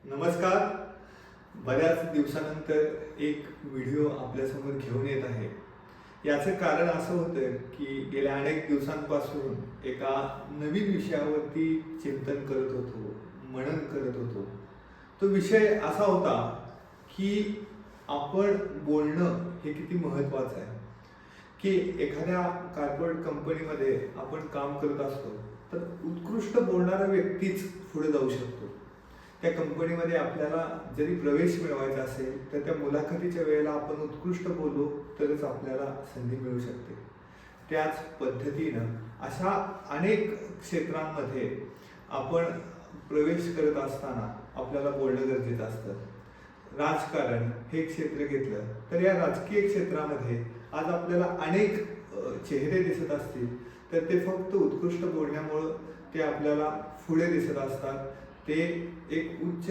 नमस्कार. बऱ्याच दिवसानंतर एक व्हिडिओ आपल्यासमोर घेऊन येत आहे. याचं कारण असं होतं की गेल्या अनेक दिवसांपासून एका नवीन विषयावरती चिंतन करत होतो, मनन करत होतो. तो विषय असा होता की आपण बोलणं हे किती महत्त्वाचं आहे. की एखाद्या कॉर्पोरेट कंपनीमध्ये आपण काम करत असतो तर उत्कृष्ट बोलणारा व्यक्तीच पुढे जाऊ शकतो. त्या कंपनीमध्ये आपल्याला जरी प्रवेश मिळवायचा असेल तर त्या मुलाखतीच्या वेळेला आपण उत्कृष्ट बोललो तरच आपल्याला संधी मिळू शकते. त्याच पद्धतीनं अशा अनेक क्षेत्रांमध्ये आपण प्रवेश करत असताना आपल्याला बोलणं गरजेचं असतं. राजकारण हे क्षेत्र घेतलं तर या राजकीय क्षेत्रामध्ये आज आपल्याला अनेक चेहरे दिसत असतील तर ते फक्त उत्कृष्ट बोलण्यामुळं ते आपल्याला पुढे दिसत असतात, ते एक उच्च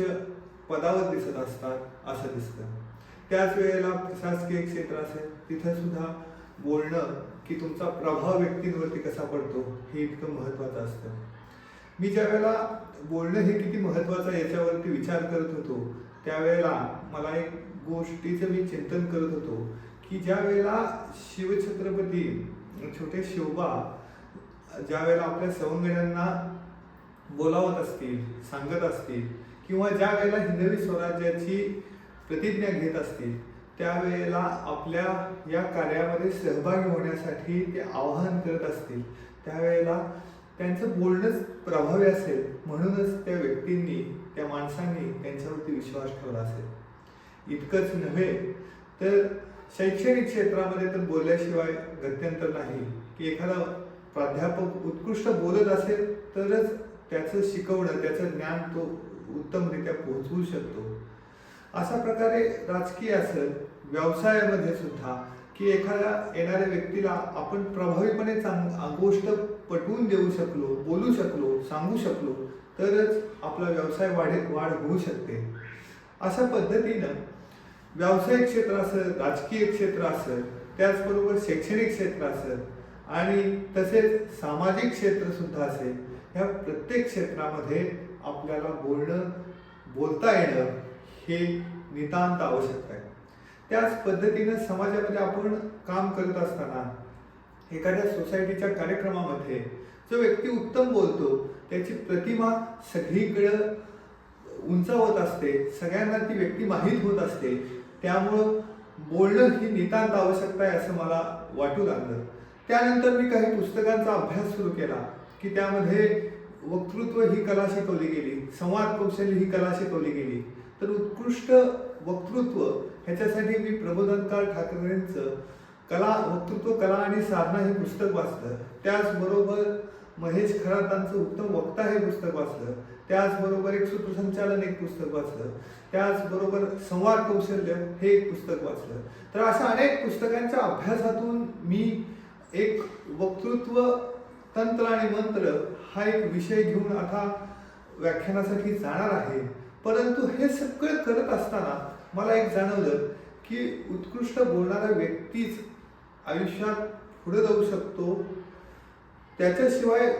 पदावर दिसत असतात असं दिसतं. त्याच वेळेला प्रशासकीय क्षेत्र असेल तिथं सुद्धा बोलणं की तुमचा प्रभाव व्यक्तींवरती कसा पडतो हे इतकं महत्त्वाचं असतं. मी ज्या वेळेला बोलणं हे किती महत्त्वाचं आहे याच्यावरती विचार करत होतो त्यावेळेला मला एक गोष्टीचं मी चिंतन करत होतो की ज्या वेळेला शिवछत्रपती छोटे शिवबा ज्या वेळेला आपल्या सवंगड्यांना बोलावत असतील, सांगत असतील किंवा ज्या वेळेला हिंदवी स्वराज्याची प्रतिज्ञा घेत असतील त्यावेळेला आपल्या या कार्यामध्ये सहभागी होण्यासाठी ते आवाहन करत असतील त्यावेळेला त्यांचं बोलणंच प्रभावी असेल म्हणूनच त्या व्यक्तींनी, त्या माणसांनी त्यांच्यावरती विश्वास ठेवला असेल. इतकंच नव्हे तर शैक्षणिक क्षेत्रामध्ये तर बोलल्याशिवाय गत्यंतर नाही की एखादा प्राध्यापक उत्कृष्ट बोलत असेल तरच त्याचं शिकवणं, त्याचं ज्ञान तो उत्तमरित्या पोहोचवू शकतो. अशा प्रकारे राजकीय असेल, व्यवसायामध्ये सुद्धा की एखाद्या येणाऱ्या व्यक्तीला आपण प्रभावीपणे गोष्ट पटवून देऊ शकलो, बोलू शकलो, सांगू शकलो तरच आपला व्यवसाय वाढ होऊ शकते. अशा पद्धतीनं व्यावसायिक क्षेत्र असेल, राजकीय क्षेत्र असेल, त्याचबरोबर शैक्षणिक क्षेत्र असेल आणि तसेच सामाजिक क्षेत्र सुद्धा असेल, ह्या प्रत्येक क्षेत्रामध्ये आपल्याला बोलता येणं हे नितांत आवश्यक आहे. त्याच पद्धतीनं समाजामध्ये आपण काम करत असताना एखाद्या सोसायटीच्या कार्यक्रमामध्ये जो व्यक्ती उत्तम बोलतो त्याची प्रतिमा सगळीकडं उंचावत असते, सगळ्यांना ती व्यक्ती माहीत होत असते. त्यामुळं बोलणं ही नितांत आवश्यकता आहे असं मला वाटू लागलं. त्यानंतर मी काही पुस्तकांचा अभ्यास सुरू केला की त्यामध्ये वक्तृत्व ही कला शिकवली गेली, संवाद कौशल्य ही कला शिकवली गेली. तर उत्कृष्ट वक्तृत्व ह्याच्यासाठी मी प्रबोधनकार ठाकरेंचं वक्तृत्व कला आणि साधना हे पुस्तक वाचलं. त्याचबरोबर महेश खरातांचं उत्तम वक्ता हे पुस्तक वाचलं. त्याचबरोबर एक सूत्रसंचालन एक पुस्तक वाचलं. त्याचबरोबर संवाद कौशल्य हे एक पुस्तक वाचलं. तर अशा अनेक पुस्तकांच्या अभ्यासातून मी एक वक्तृत्व तंत्र आणि मंत्र हा एक विषय घेऊन आता व्याख्यानासाठी जाणार आहे. परंतु हे सगळं करत असताना मला एक जाणवलं की उत्कृष्ट बोलणारा व्यक्तीच आयुष्यात पुढे जाऊ शकतो, त्याच्याशिवाय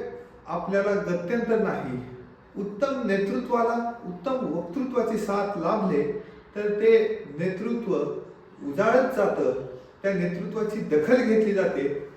आपल्याला गत्यंतर नाही. उत्तम नेतृत्वाला उत्तम वक्तृत्वाची साथ लाभले तर ते नेतृत्व उजाळत जातं, त्या नेतृत्वाची दखल घेतली जाते